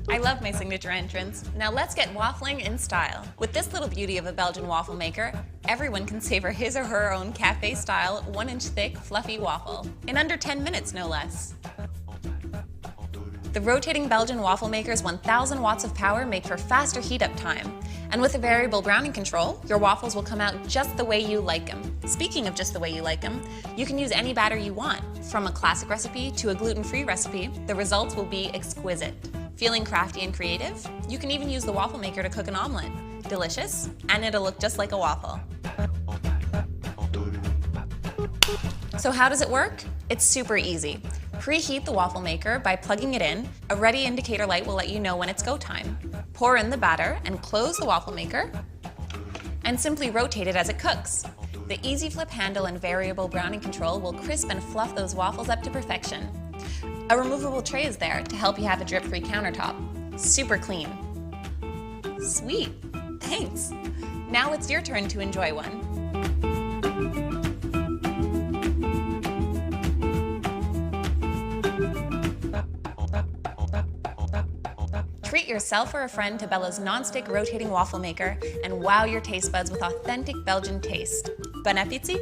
I love my signature entrance. Now let's get waffling in style. With this little beauty of a Belgian waffle maker, everyone can savor his or her own cafe-style, 1-inch thick, fluffy waffle. In under 10 minutes, no less. The rotating Belgian waffle maker's 1,000 watts of power make for faster heat-up time. And with a variable browning control, your waffles will come out just the way you like them. Speaking of just the way you like them, you can use any batter you want. From a classic recipe to a gluten-free recipe, the results will be exquisite. Feeling crafty and creative? You can even use the waffle maker to cook an omelet. Delicious, and it'll look just like a waffle. So how does it work? It's super easy. Preheat the waffle maker by plugging it in. A ready indicator light will let you know when it's go time. Pour in the batter and close the waffle maker, and simply rotate it as it cooks. The easy flip handle and variable browning control will crisp and fluff those waffles up to perfection. A removable tray is there to help you have a drip-free countertop. Super clean. Sweet, thanks. Now it's your turn to enjoy one. Treat yourself or a friend to Bella's Nonstick rotating waffle maker and wow your taste buds with authentic Belgian taste. Bon appétit!